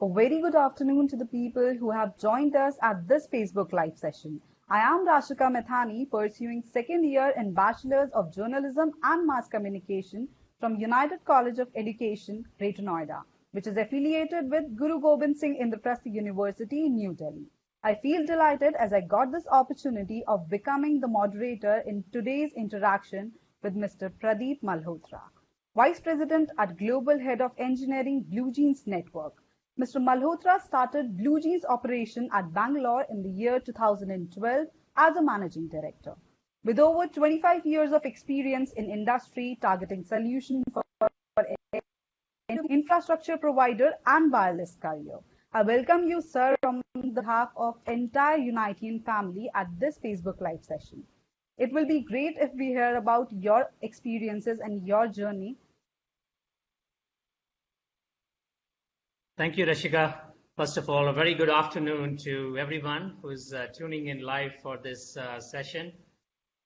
A very good afternoon to the people who have joined us at this Facebook Live session. I am Rashika Methani, pursuing second year in Bachelor's of Journalism and Mass Communication from United College of Education, Greater Noida, which is affiliated with Guru Gobind Singh Indraprastha University in New Delhi. I feel delighted as I got this opportunity of becoming the moderator in today's interaction with Mr. Pradeep Malhotra, Vice President at Global Head of Engineering, Blue Jeans Network. Mr. Malhotra started Blue Jeans operation at Bangalore in the year 2012 as a managing director. With over 25 years of experience in industry targeting solutions for infrastructure provider and wireless carrier. I welcome you, sir, from the behalf of entire Unitian family at this Facebook Live session. It will be great if we hear about your experiences and your journey. Thank you, Rashika. First of all, a very good afternoon to everyone who is tuning in live for this session.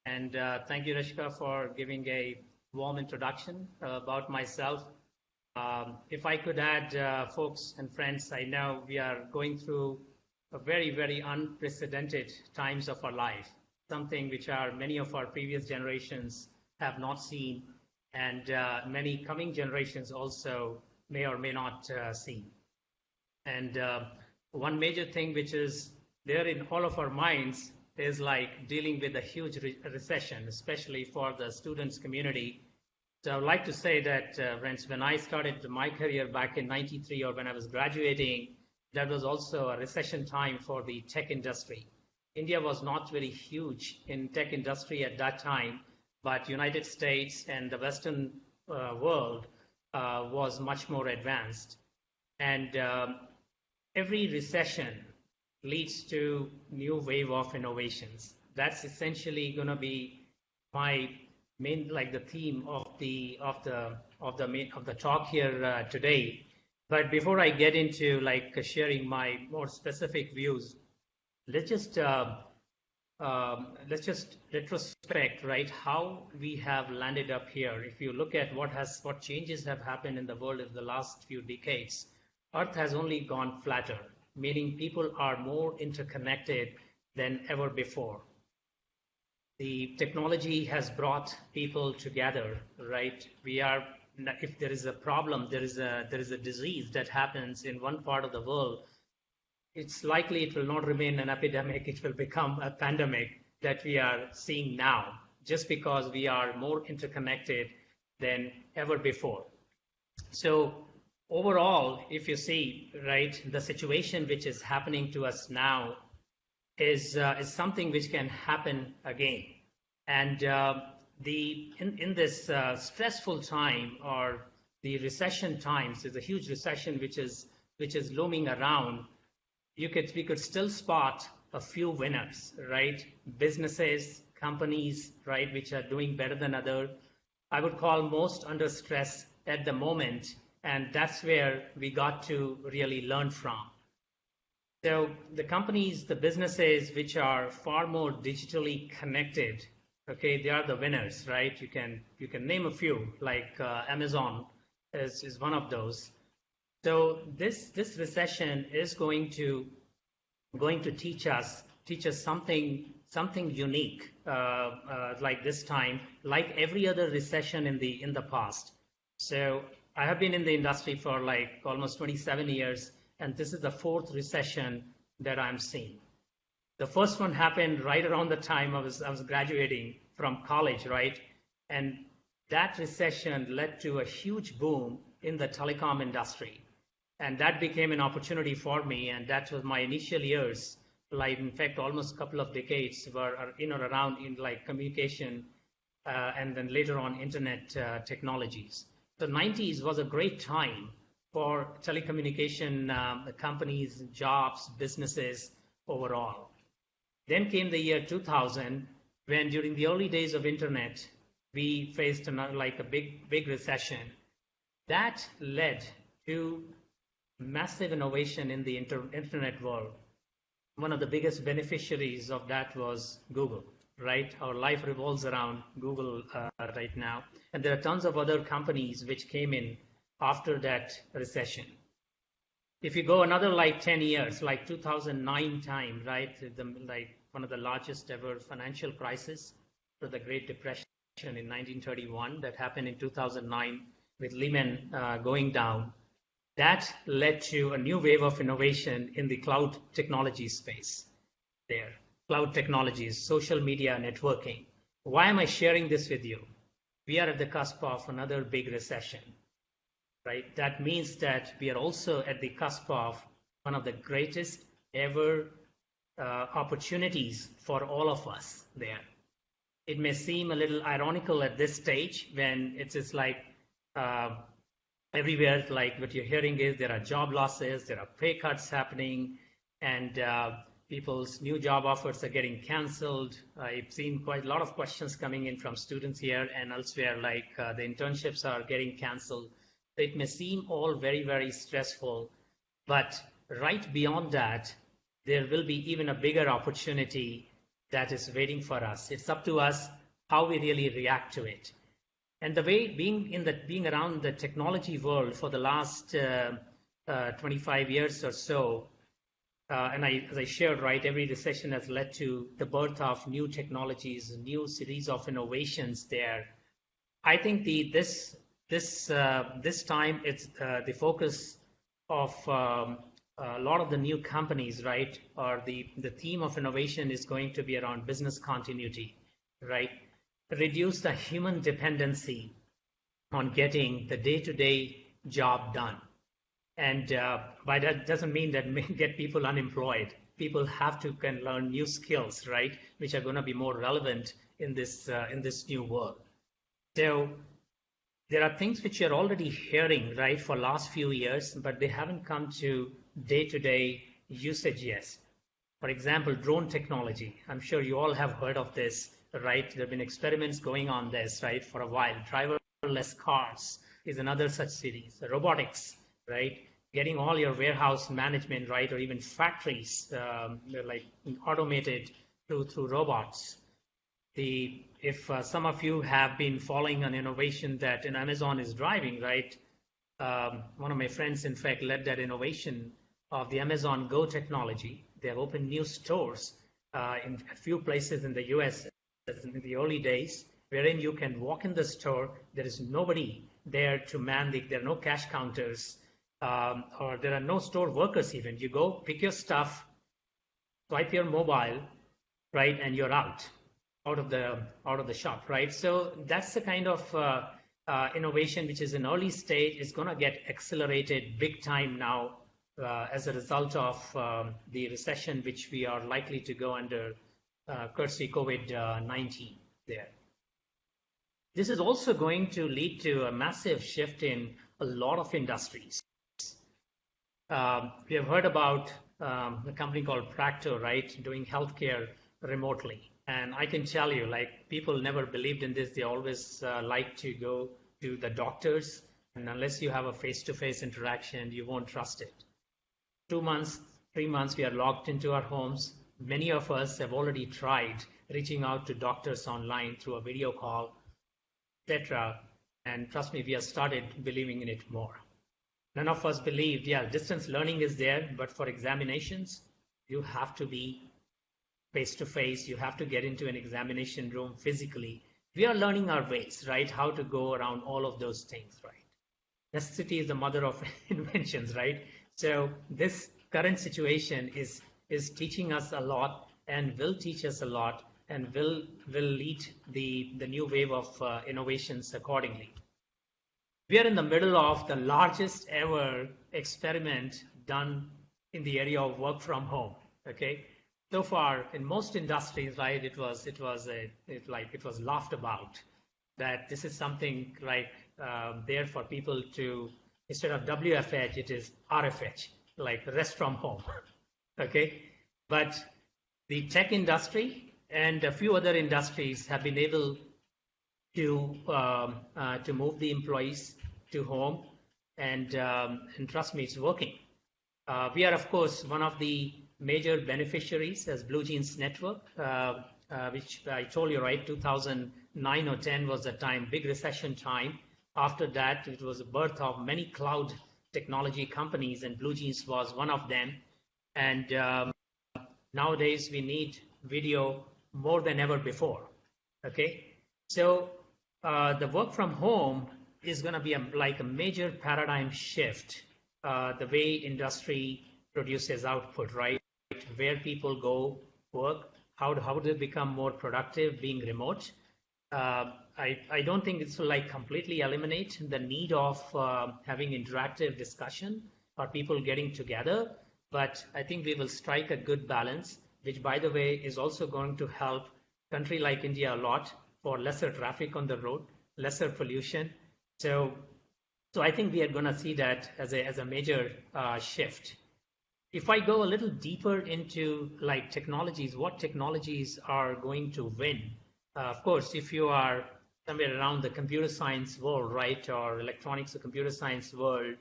And thank you, Rashika, for giving a warm introduction about myself. If I could add, folks and friends, I know we are going through a very, very unprecedented times of our life, something which many of our previous generations have not seen, and many coming generations also may or may not see. And one major thing which is there in all of our minds is like dealing with a huge recession, especially for the students community. So I would like to say that, friends, when I started my career back in '93 or when I was graduating, that was also a recession time for the tech industry. India was not very huge in tech industry at that time, but United States and the Western world was much more advanced. And every recession leads to new wave of innovations. That's essentially going to be my main, like the theme of the talk here today. But before I get into like sharing my more specific views, let's just retrospect, right, how we have landed up here. If you look at what changes have happened in the world in the last few decades, Earth has only gone flatter, meaning people are more interconnected than ever before. The technology has brought people together, right? If there is a problem, there is a disease that happens in one part of the world, it's likely it will not remain an epidemic, it will become a pandemic that we are seeing now, just because we are more interconnected than ever before. So overall, if you see, right, the situation which is happening to us now is something which can happen again. And in this stressful time, or the recession times, there's a huge recession which is looming around. We could still spot a few winners, right? Businesses, companies, right, which are doing better than others. I would call most under stress at the moment. And that's where we got to really learn from. So the companies, the businesses which are far more digitally connected, okay, they are the winners, right? You can name a few, like Amazon is one of those. So this recession is going to teach us something unique, like this time, like every other recession in the past. So I have been in the industry for like almost 27 years, and this is the fourth recession that I'm seeing. The first one happened right around the time I was graduating from college, right? And that recession led to a huge boom in the telecom industry. And that became an opportunity for me, and that was my initial years, like in fact almost a couple of decades were in or around in like communication and then later on internet technologies. The 90s was a great time for telecommunication companies, jobs, businesses overall. Then came the year 2000, when during the early days of internet, we faced like a big recession. That led to massive innovation in the internet world. One of the biggest beneficiaries of that was Google, right? Our life revolves around Google right now. And there are tons of other companies which came in after that recession. If you go another like 10 years, like 2009 time, right, like one of the largest ever financial crisis for the Great Depression in 1931 that happened in 2009 with Lehman going down, that led to a new wave of innovation in the cloud technology space there. Cloud technologies, social media, networking. Why am I sharing this with you? We are at the cusp of another big recession, right? That means that we are also at the cusp of one of the greatest ever opportunities for all of us there. It may seem a little ironical at this stage when it's just like everywhere, like what you're hearing is there are job losses, there are pay cuts happening, and people's new job offers are getting canceled. I've seen quite a lot of questions coming in from students here and elsewhere, like the internships are getting canceled. It may seem all very, very stressful, but right beyond that, there will be even a bigger opportunity that is waiting for us. It's up to us how we really react to it. And the way being around the technology world for the last 25 years or so, and as I shared, right, every recession has led to the birth of new technologies, a new series of innovations there. I think this time it's the focus of a lot of the new companies, right, or the theme of innovation is going to be around business continuity, right? Reduce the human dependency on getting the day-to-day job done. And by that doesn't mean that get people unemployed. People have to can learn new skills, right, which are going to be more relevant in this new world. So there are things which you're already hearing, right, for last few years, but they haven't come to day-to-day usage yet. For example, drone technology. I'm sure you all have heard of this, right? There have been experiments going on this, right, for a while. Driverless cars is another such series. Robotics, right? Getting all your warehouse management, right, or even factories, like automated through robots. If some of you have been following an innovation that Amazon is driving, right? One of my friends, in fact, led that innovation of the Amazon Go technology. They have opened new stores in a few places in the US in the early days, wherein you can walk in the store. There is nobody there to man there are no cash counters, or there are no store workers even. You go, pick your stuff, swipe your mobile, right, and you're out of the shop, right? So that's the kind of innovation which is in early stage is going to get accelerated big time now as a result of the recession which we are likely to go under courtesy COVID-19 there. This is also going to lead to a massive shift in a lot of industries. We have heard about a company called Practo, right, doing healthcare remotely. And I can tell you, like, people never believed in this. They always like to go to the doctors, and unless you have a face-to-face interaction, you won't trust it. 2 months, 3 months, we are locked into our homes. Many of us have already tried reaching out to doctors online through a video call, etc. And trust me, we have started believing in it more. None of us believed, yeah, distance learning is there, but for examinations, you have to be face-to-face. You have to get into an examination room physically. We are learning our ways, right? How to go around all of those things, right? Necessity is the mother of inventions, right? So this current situation is teaching us a lot and will teach us a lot and will lead the new wave of innovations accordingly. We are in the middle of the largest ever experiment done in the area of work from home. Okay, so far in most industries, right, it was laughed about that this is something like there for people to, instead of WFH, it is RFH, like rest from home. Okay, but the tech industry and a few other industries have been able to move the employees to home, and trust me, it's working. We are, of course, one of the major beneficiaries as Blue Jeans Network, which I told you, right, 2009 or 10 was the time, big recession time. After that, it was the birth of many cloud technology companies, and Blue Jeans was one of them. And nowadays we need video more than ever before. Okay, so the work from home is going to be like a major paradigm shift. The way industry produces output, right? Where people go work, how do they become more productive being remote? I don't think this will like completely eliminate the need of having interactive discussion or people getting together, but I think we will strike a good balance, which by the way is also going to help country like India a lot for lesser traffic on the road, lesser pollution. So I think we are going to see that as a major shift. If I go a little deeper into like technologies, what technologies are going to win? Of course, if you are somewhere around the computer science world, right, or electronics or computer science world,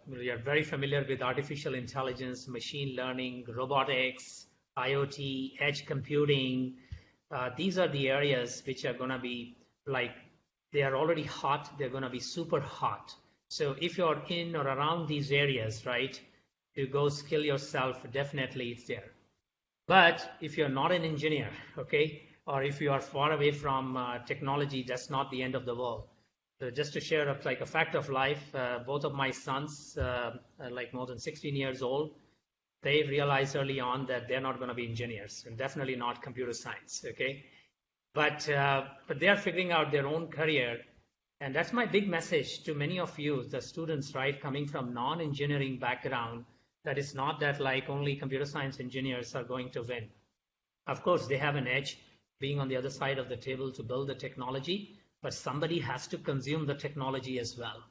we are very familiar with artificial intelligence, machine learning, robotics, IoT, edge computing. These are the areas which are going to be like, they are already hot, they're going to be super hot. So if you're in or around these areas, right, to go skill yourself, definitely it's there. But if you're not an engineer, okay, or if you are far away from technology, that's not the end of the world. So just to share like a fact of life, both of my sons, like more than 16 years old, they realized early on that they're not going to be engineers and definitely not computer science, okay? But they are figuring out their own career. And that's my big message to many of you, the students, right, coming from non-engineering background, that it's not that like only computer science engineers are going to win. Of course, they have an edge being on the other side of the table to build the technology, but somebody has to consume the technology as well,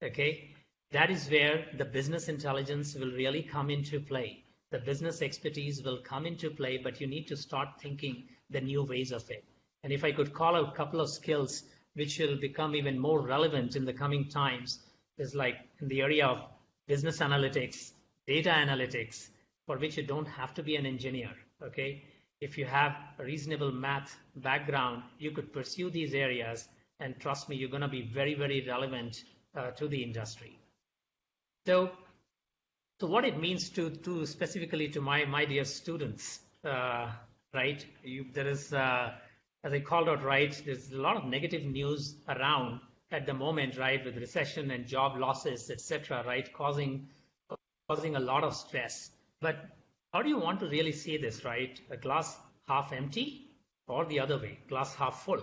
okay? That is where the business intelligence will really come into play. The business expertise will come into play, but you need to start thinking the new ways of it. And if I could call out a couple of skills which will become even more relevant in the coming times, is like in the area of business analytics, data analytics, for which you don't have to be an engineer, okay? If you have a reasonable math background, you could pursue these areas, and trust me, you're going to be very, very relevant to the industry. So what it means to specifically to my dear students, right? There is, as I called out, right, there's a lot of negative news around at the moment, right, with recession and job losses, etc., right, causing a lot of stress. But how do you want to really see this, right? A glass half empty or the other way, glass half full?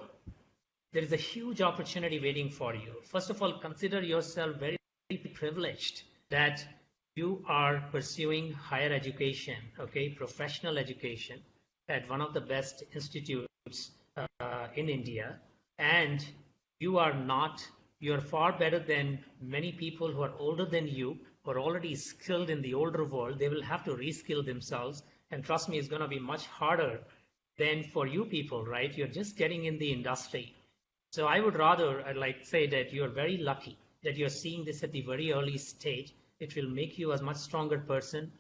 There is a huge opportunity waiting for you. First of all, consider yourself very privileged that you are pursuing higher education, okay, professional education at one of the best institutes in India, and you're far better than many people who are older than you, who are already skilled in the older world. They will have to reskill themselves, and trust me, it's going to be much harder than for you people, right? You're just getting in the industry. So I would rather, I'd like say that you're very lucky that you're seeing this at the very early stage. It will make you a much stronger person.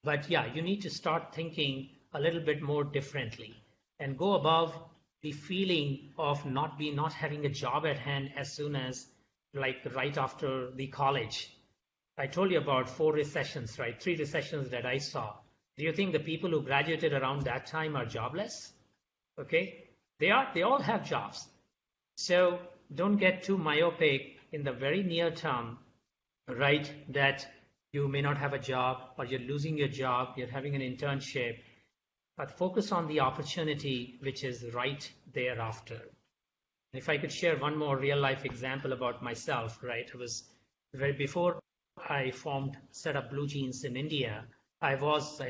But yeah, you need to start thinking a little bit more differently and go above the feeling of not having a job at hand as soon as like right after the college. I told you about 4 recessions, right? 3 recessions that I saw. Do you think the people who graduated around that time are jobless? Okay, they all have jobs. So don't get too myopic in the very near term, right? That you may not have a job, or you're losing your job, you're having an internship, but focus on the opportunity which is right thereafter. If I could share one more real life example about myself, right? It was right before I set up Blue Jeans in India. I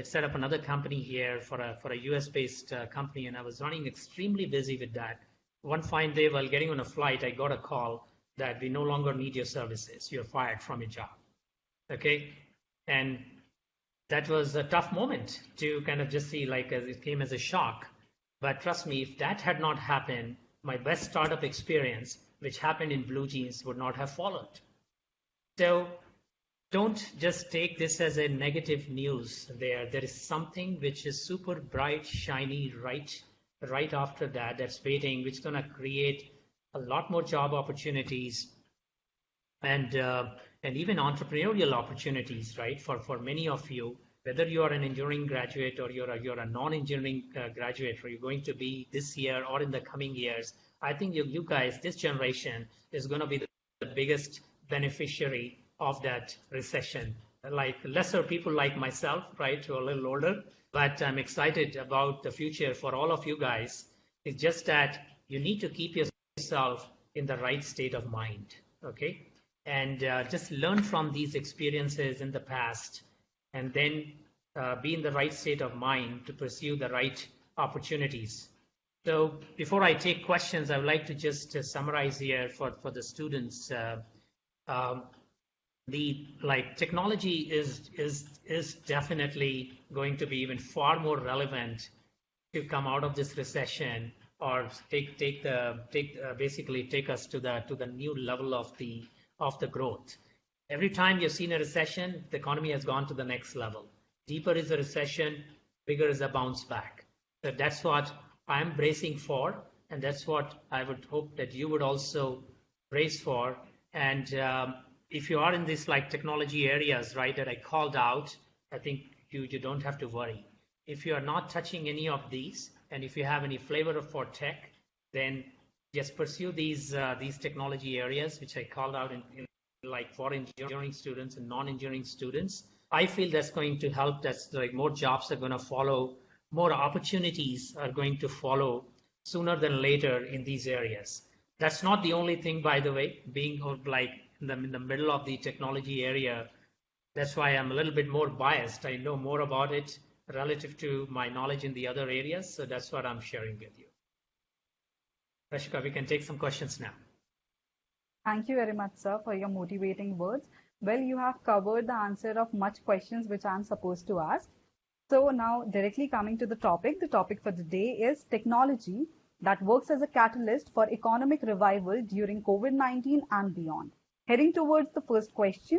set up another company here for a US based company, and I was running extremely busy with that. One fine day while getting on a flight, I got a call that we no longer need your services. You're fired from your job. Okay. And that was a tough moment to kind of just see, like, as it came as a shock. But trust me, if that had not happened, my best startup experience, which happened in Blue Jeans, would not have followed. So don't just take this as a negative news there. There is something which is super bright, shiny, right after that, that's waiting, which is going to create a lot more job opportunities and and even entrepreneurial opportunities, right? For many of you, whether you are an engineering graduate or you're a non-engineering graduate, or you're going to be this year or in the coming years, I think you guys, this generation, is going to be the biggest beneficiary of that recession. Like lesser people like myself, right, who are a little older, but I'm excited about the future for all of you guys. It's just that you need to keep yourself in the right state of mind, okay? And just learn from these experiences in the past, and then be in the right state of mind to pursue the right opportunities. So before I take questions, I would like to just summarize here for the students. The technology is definitely going to be even far more relevant to come out of this recession, or basically take us to the new level of the growth. Every time you've seen a recession, the economy has gone to the next level. Deeper is the recession, bigger is the bounce back. So that's what I'm bracing for, and that's what I would hope that you would also brace for. And if you are in these technology areas, right, that I called out, I think you don't have to worry. If you are not touching any of these, and if you have any flavor for tech, then just pursue these technology areas, which I called out in for engineering students and non-engineering students. I feel that's going to help. That's more jobs are going to follow, more opportunities are going to follow sooner than later in these areas. That's not the only thing, by the way, being in the middle of the technology area. That's why I'm a little bit more biased. I know more about it relative to my knowledge in the other areas. So that's what I'm sharing with you. Rashika, we can take some questions now. Thank you very much, sir, for your motivating words. Well, you have covered the answer of much questions which I'm supposed to ask. So now directly coming to the topic for the day is technology that works as a catalyst for economic revival during COVID-19 and beyond. Heading towards the first question.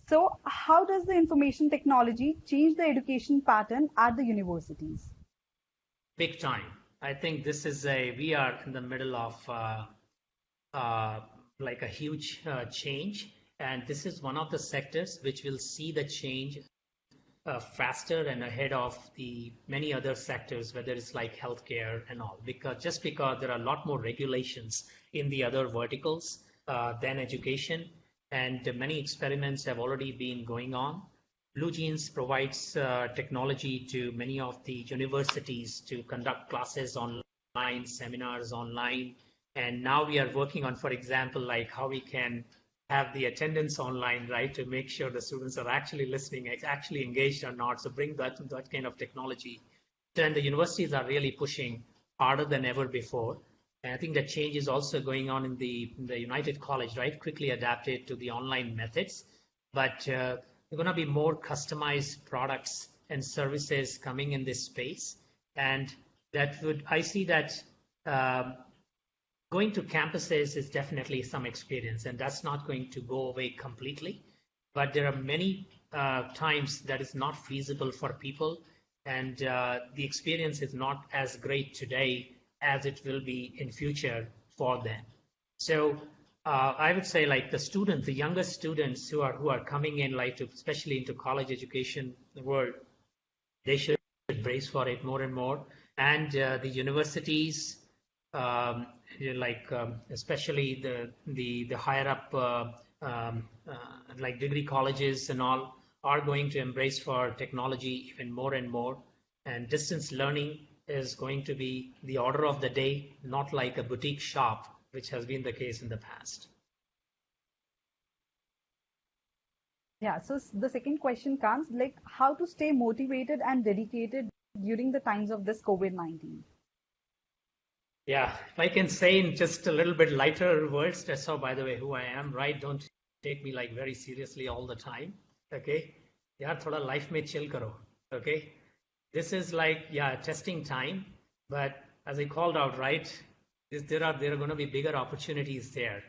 So how does the information technology change the education pattern at the universities? Big time. I think this is we are in the middle of a huge change, and this is one of the sectors which will see the change faster and ahead of the many other sectors, whether it's like healthcare and all, because there are a lot more regulations in the other verticals than education, and many experiments have already been going on. BlueJeans provides technology to many of the universities to conduct classes online, seminars online. And now we are working on, for example, how we can have the attendance online, right, to make sure the students are actually listening, actually engaged or not. So bring that kind of technology. Then the universities are really pushing harder than ever before. And I think that change is also going on in the United College, right, quickly adapted to the online methods. But there are going to be more customized products and services coming in this space. And I see that going to campuses is definitely some experience, and that's not going to go away completely. But there are many times that is not feasible for people, and the experience is not as great today as it will be in future for them. So I would say the younger students who are coming in especially into college education world, they should brace for it more and more. And the universities, especially the higher up degree colleges and all, are going to embrace for technology even more and more. And distance learning is going to be the order of the day, not like a boutique shop, which has been the case in the past. Yeah, so the second question comes how to stay motivated and dedicated during the times of this COVID-19. Yeah, if I can say in just a little bit lighter words, that's how, by the way, who I am, right? Don't take me very seriously all the time, okay? Yaar, thoda life mein chill karo, okay? This is testing time, but as I called out, right, there are going to be bigger opportunities there.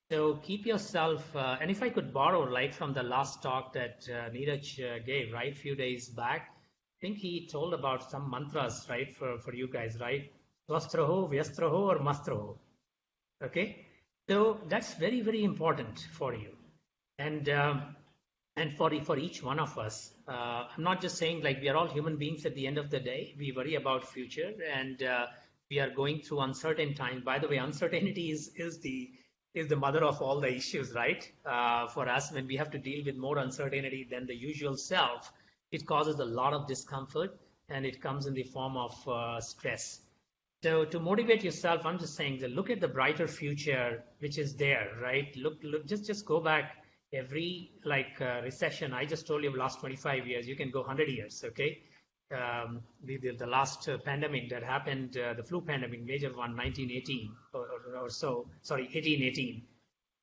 So keep yourself, and if I could borrow from the last talk that Neeraj gave, right, few days back, I think he told about some mantras, right, for you guys, right? Swasth raho, vyast raho, or mast raho. Okay? So that's very, very important for you. And for each one of us, I'm not just saying like we are all human beings at the end of the day. We worry about future, and we are going through uncertain times. By the way, uncertainty is the mother of all the issues, right? For us, when we have to deal with more uncertainty than the usual self, it causes a lot of discomfort, and it comes in the form of stress. So to motivate yourself, I'm just saying that look at the brighter future which is there, right? Look, just go back every recession. I just told you last 25 years. You can go 100 years, okay? The last pandemic that happened, the flu pandemic, major one, 1918 or so. Sorry, 1818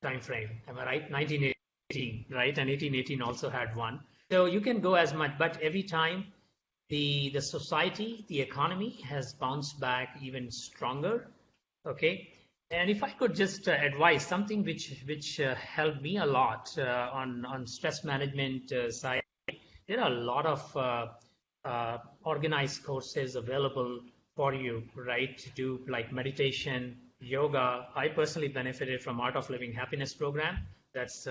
time frame. Am I right? 1918, right? And 1818 also had one. So you can go as much, but every time the society, the economy has bounced back even stronger. Okay, and if I could just advise something which helped me a lot on stress management side, there are a lot of organized courses available for you, right? To do like meditation, yoga. I personally benefited from Art of Living Happiness program. That's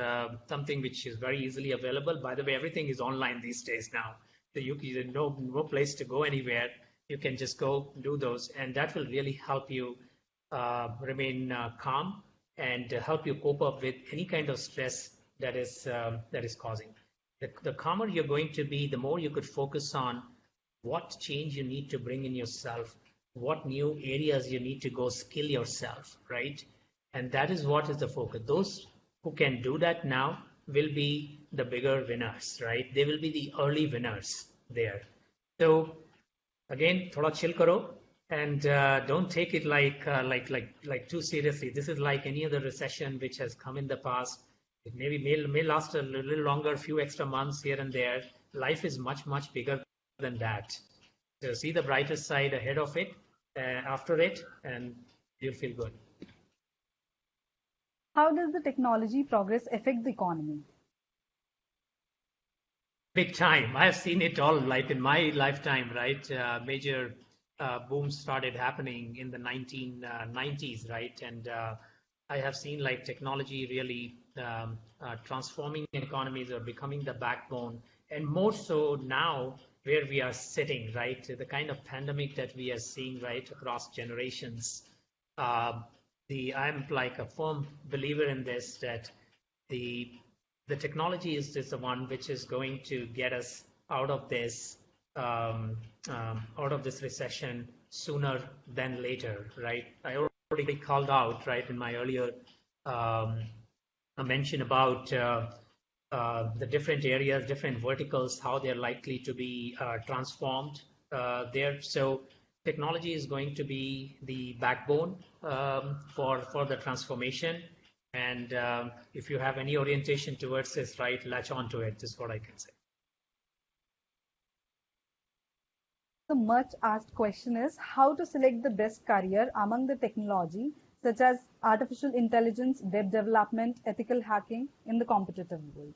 something which is very easily available. By the way, everything is online these days now. So you no place to go anywhere. You can just go do those, and that will really help you remain calm and help you cope up with any kind of stress that is causing. The calmer you're going to be, the more you could focus on what change you need to bring in yourself, what new areas you need to go skill yourself, right? And that is what is the focus. Those who can do that now will be the bigger winners, right? They will be the early winners there. So again, thoda chill karo, and don't take it like too seriously. This is like any other recession which has come in the past. It may last a little longer, a few extra months here and there. Life is much bigger than that. So see the brighter side ahead of it, after it, and you'll feel good. How does the technology progress affect the economy? Big time. I have seen it all, like in my lifetime, right? Major booms started happening in the 1990s, right? And I have seen like technology really transforming economies or becoming the backbone, and more so now where we are sitting, right? The kind of pandemic that we are seeing, right, across generations. I'm like a firm believer in this, that the technology is the one which is going to get us out of this recession sooner than later, right? I already called out, right, in my earlier mention about the different areas, different verticals, how they're likely to be transformed there. So technology is going to be the backbone for the transformation. And if you have any orientation towards this, right, latch on to it, is what I can say. The much asked question is how to select the best career among the technology, such as artificial intelligence, web development, ethical hacking in the competitive world.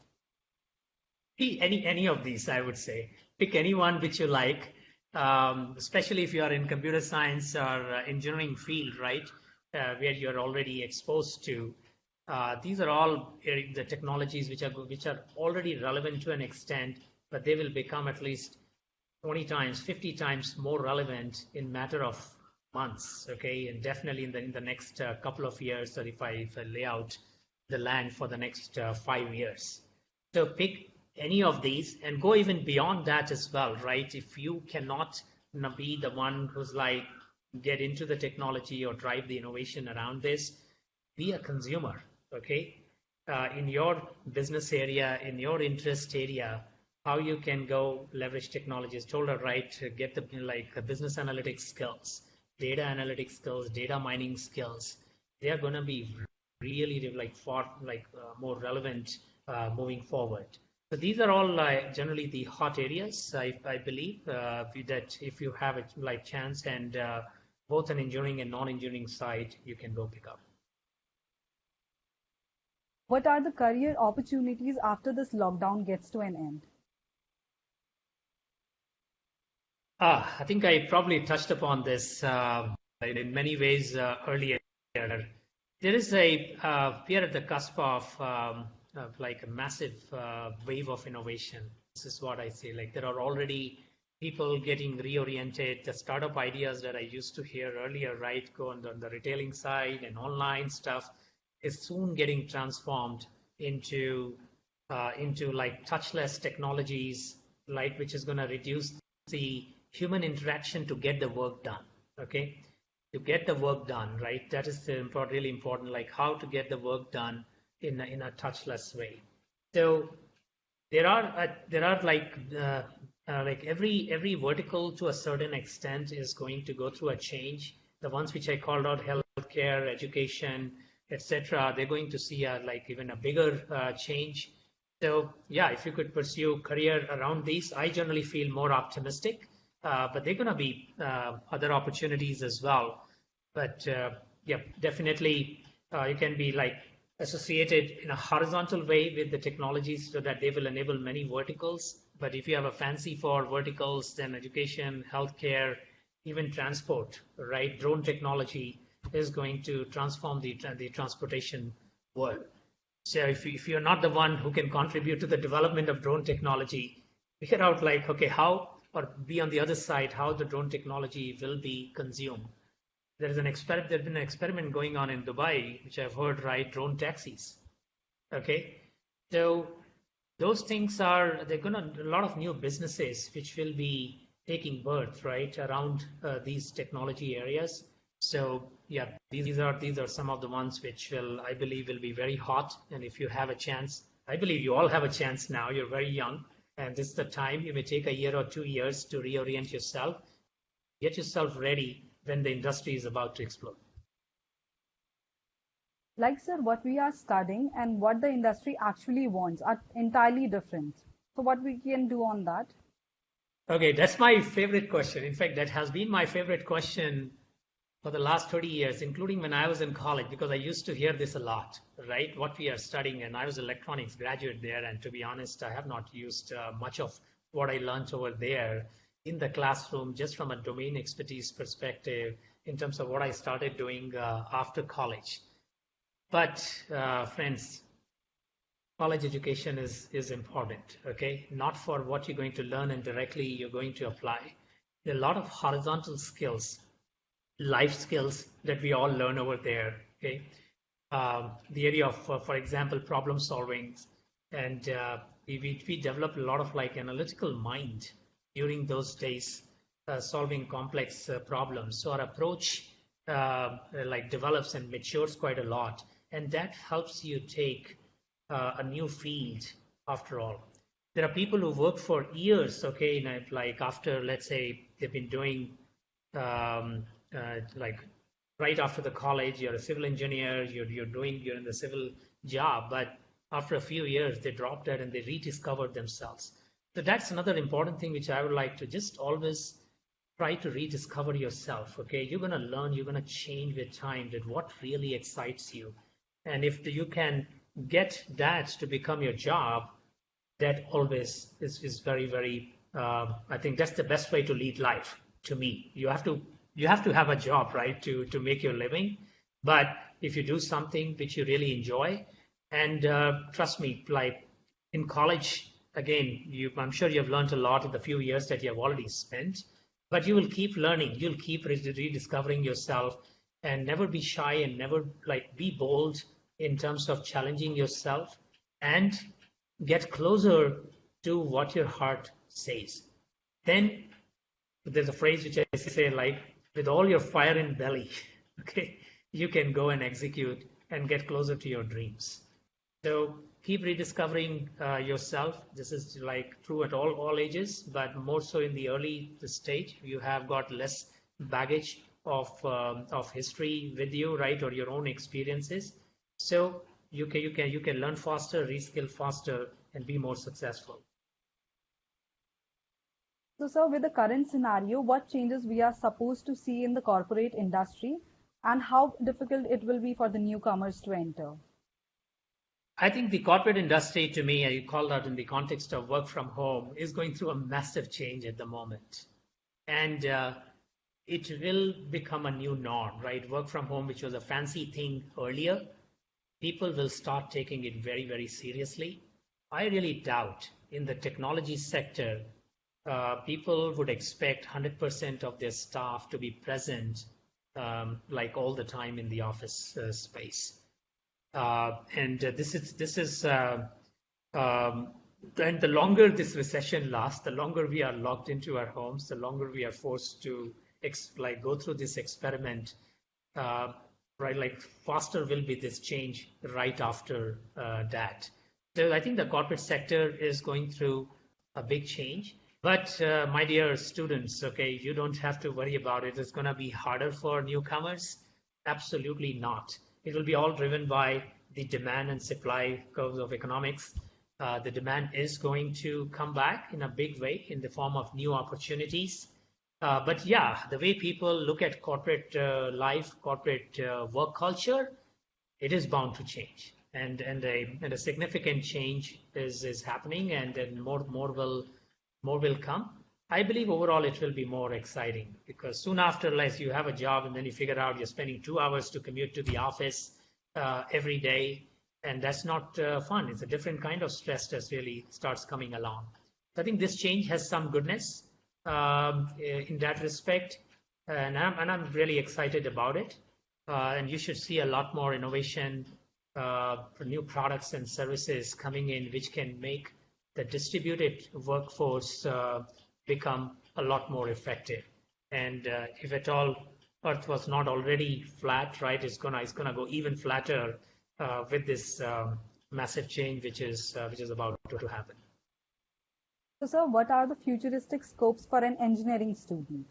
Any of these, I would say. Pick any one which you like, especially if you are in computer science or engineering field, right, where you're already exposed to. These are all the technologies which are already relevant to an extent, but they will become at least 20 times, 50 times more relevant in matter of months, okay, and definitely in the next couple of years, or if I lay out the land for the next 5 years. So pick any of these and go even beyond that as well, right? If you cannot be the one who's like get into the technology or drive the innovation around this, be a consumer, okay? In your business area, in your interest area, how you can go leverage technologies. Told her, right, to get the business analytics skills, data analytics skills, data mining skills. They are going to be really more relevant moving forward. So these are all generally the hot areas. I believe that if you have a chance and both an engineering and non-engineering side, you can go pick up. What are the career opportunities after this lockdown gets to an end? I think I probably touched upon this in many ways earlier. There is we are at the cusp of like a massive wave of innovation. This is what I say. Like there are already people getting reoriented. The startup ideas that I used to hear earlier, right, go on the retailing side and online stuff is soon getting transformed into like touchless technologies, like which is going to reduce the human interaction to get the work done. Okay, to get the work done, right? That is really important, like how to get the work done in a touchless way. So there are like every vertical to a certain extent is going to go through a change. The ones which I called out, healthcare, education, etc., they're going to see like even a bigger change. So yeah, if you could pursue career around these, I generally feel more optimistic. But they're going to be other opportunities as well. But yeah, definitely you can be like associated in a horizontal way with the technologies so that they will enable many verticals. But if you have a fancy for verticals, then education, healthcare, even transport, right? Drone technology is going to transform the transportation world. So if you're not the one who can contribute to the development of drone technology, figure out like, okay, how, or be on the other side, how the drone technology will be consumed. There's been an experiment going on in Dubai, which I've heard, right? Drone taxis. Okay. So those things are, they're going to, a lot of new businesses which will be taking birth, right, around these technology areas. So yeah, these are some of the ones which will, I believe, will be very hot. And if you have a chance, I believe you all have a chance now. You're very young, and this is the time. You may take a year or 2 years to reorient yourself, get yourself ready when the industry is about to explode. Like, sir, what we are studying and what the industry actually wants are entirely different. So, what we can do on that? Okay, that's my favorite question. In fact, that has been my favorite question for the last 30 years, including when I was in college, because I used to hear this a lot, right? What we are studying, and I was an electronics graduate there, and to be honest, I have not used much of what I learned over there in the classroom, just from a domain expertise perspective, in terms of what I started doing after college. But friends, college education is important, okay? Not for what you're going to learn and directly you're going to apply. There are a lot of horizontal skills, life skills that we all learn over there, okay? The area of, for example, problem solving, and we developed a lot of like analytical mind during those days, solving complex problems. So our approach like develops and matures quite a lot, and that helps you take a new field after all. There are people who work for years, okay, like after, let's say, they've been doing like right after the college, you're a civil engineer, you're in the civil job, but after a few years, they dropped that and they rediscovered themselves. So that's another important thing which I would like to just always try to rediscover yourself, okay? You're going to learn, you're going to change with time, that what really excites you. And if you can get that to become your job, that always is very, very, I think that's the best way to lead life to me. You have to have a job, right, to make your living. But if you do something which you really enjoy, and trust me, like in college, again, I'm sure you've learned a lot in the few years that you have already spent, but you will keep learning. You'll keep rediscovering yourself, and never be shy, and never like be bold in terms of challenging yourself, and get closer to what your heart says. Then there's a phrase which I say, like, with all your fire in belly, okay, you can go and execute and get closer to your dreams. So keep rediscovering yourself. This is like true at all ages, but more so in the early stage. You have got less baggage of history with you, right, or your own experiences. So you can learn faster, reskill faster, and be more successful. So, sir, with the current scenario, what changes we are supposed to see in the corporate industry and how difficult it will be for the newcomers to enter? I think the corporate industry, to me, you call that in the context of work from home, is going through a massive change at the moment. And it will become a new norm, right? Work from home, which was a fancy thing earlier, people will start taking it very, very seriously. I really doubt in the technology sector, people would expect 100% of their staff to be present like all the time in the office space. And this is and the longer this recession lasts, the longer we are locked into our homes, the longer we are forced to like go through this experiment. Uh, right, like faster will be this change right after that. So I think the corporate sector is going through a big change. But my dear students, okay, you don't have to worry about it. It's going to be harder for newcomers. Absolutely not. It will be all driven by the demand and supply curves of economics. The demand is going to come back in a big way in the form of new opportunities. But yeah, the way people look at corporate life, corporate work culture, it is bound to change, and a significant change is happening, and then more will come. I believe overall it will be more exciting because soon after, like you have a job and then you figure out you're spending 2 hours to commute to the office every day, and that's not fun. It's a different kind of stress that really starts coming along. So I think this change has some goodness in that respect, and I'm really excited about it. And you should see a lot more innovation for new products and services coming in, which can make the distributed workforce become a lot more effective. And if at all Earth was not already flat, right, it's gonna go even flatter with this massive change which is about to happen. So, sir, what are the futuristic scopes for an engineering student?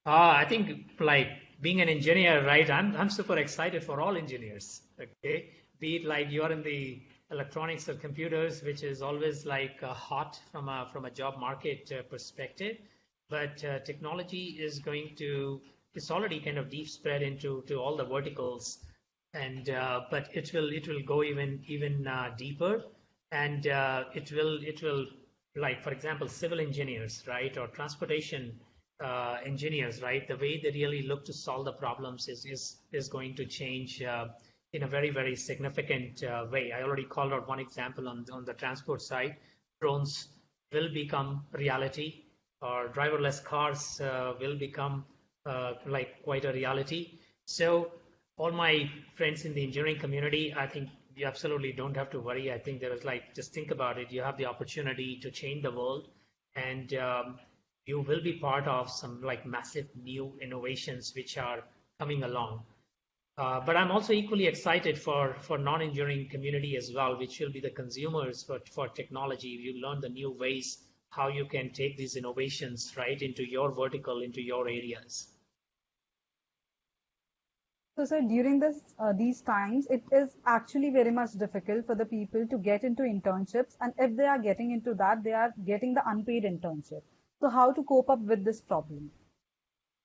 I think like being an engineer, right? I'm super excited for all engineers. Okay, be it like you're in the electronics or computers, which is always like hot from a job market perspective, but technology is going to it's already kind of deep spread into all the verticals, and but it will go even deeper, and it will like, for example, civil engineers, right, or transportation engineers, right? The way they really look to solve the problems is going to change in a very, very significant way. I already called out one example on the transport side. Drones will become reality, or driverless cars will become like quite a reality. So all my friends in the engineering community, I think you absolutely don't have to worry. I think there is like, just think about it. You have the opportunity to change the world, and you will be part of some like massive new innovations which are coming along. But I'm also equally excited for non-engineering community as well, which will be the consumers for technology. You learn the new ways how you can take these innovations right into your vertical, into your areas. So, sir, during these times, it is actually very much difficult for the people to get into internships, and if they are getting into that, they are getting the unpaid internship. So, how to cope up with this problem?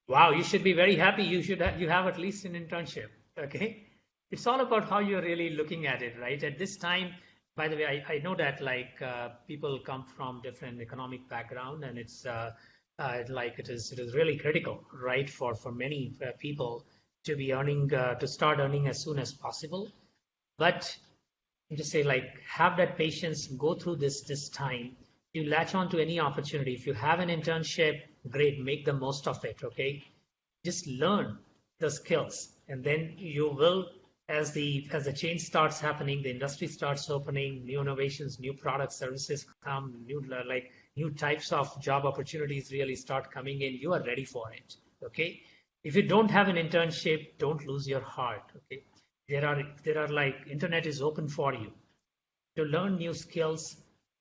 Wow, you should be very happy. You have at least an internship. Okay, it's all about how you're really looking at it, right? At this time, by the way, I know that like people come from different economic background, and it's like it is really critical, right, for many people to be earning to start earning as soon as possible. But just say like have that patience, go through this time. You latch on to any opportunity. If you have an internship, great, make the most of it. Okay, just learn the skills, and then you will, as the change starts happening, the industry starts opening, new innovations, new products, services come, new types of job opportunities really start coming in. You are ready for it. Okay, if you don't have an internship, don't lose your heart. Okay, there are like, internet is open for you to learn new skills,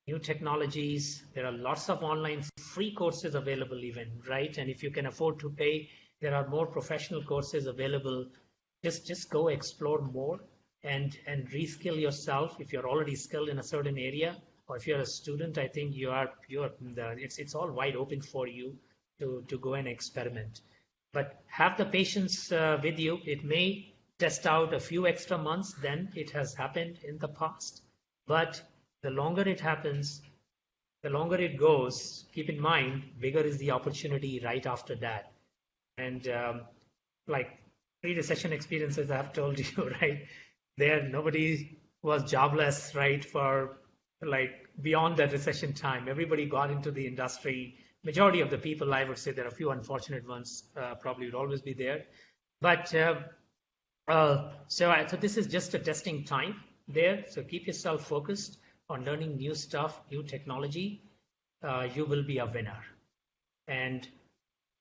new technologies. There are lots of online free courses available even, right? And if you can afford to pay, there are more professional courses available. Just go explore more and reskill yourself if you're already skilled in a certain area, or if you're a student. I think it's all wide open for you to go and experiment. But have the patience with you. It may test out a few extra months than it has happened in the past, but the longer it happens, the longer it goes, keep in mind, bigger is the opportunity right after that. And like pre-recession experiences I've told you, right? There, nobody was jobless, right, for like beyond that recession time. Everybody got into the industry. Majority of the people, I would say, there are a few unfortunate ones, probably would always be there. But so this is just a testing time there. So keep yourself focused on learning new stuff, new technology. You will be a winner. And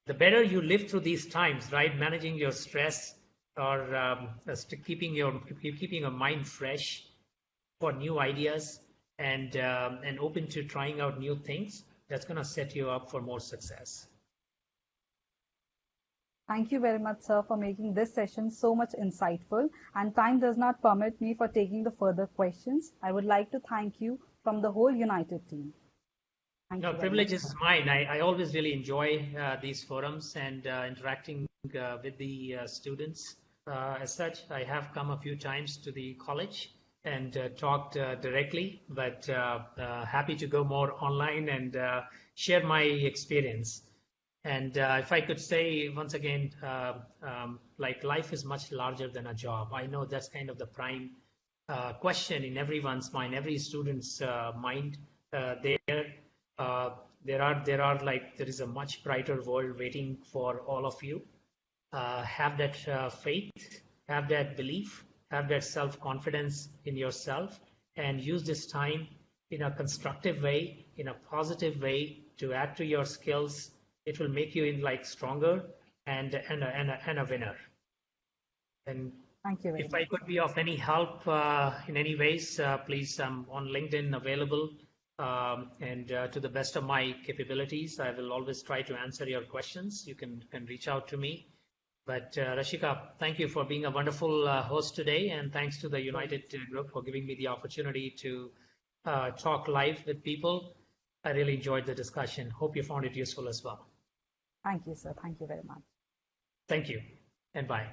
the better you live through these times, right? Managing your stress or keeping your mind fresh for new ideas and open to trying out new things. That's going to set you up for more success. Thank you very much, sir, for making this session so much insightful. And time does not permit me for taking the further questions. I would like to thank you from the whole United team. Thank No, you very privilege much, is sir. mine. I always really enjoy these forums and interacting with the students. As such, I have come a few times to the college and talked directly, but happy to go more online and share my experience. And if I could say once again, like life is much larger than a job. I know that's kind of the prime question in everyone's mind, every student's mind there. There is a much brighter world waiting for all of you. Have that faith, have that belief, have that self-confidence in yourself, and use this time in a constructive way, in a positive way to add to your skills. It will make you stronger and a winner. And Thank you very if much. I could be of any help in any ways, please, I'm on LinkedIn available. And to the best of my capabilities, I will always try to answer your questions. You can reach out to me. But Rashika, thank you for being a wonderful host today, and thanks to the United Group for giving me the opportunity to talk live with people. I really enjoyed the discussion. Hope you found it useful as well. Thank you, sir. Thank you very much. Thank you, and bye.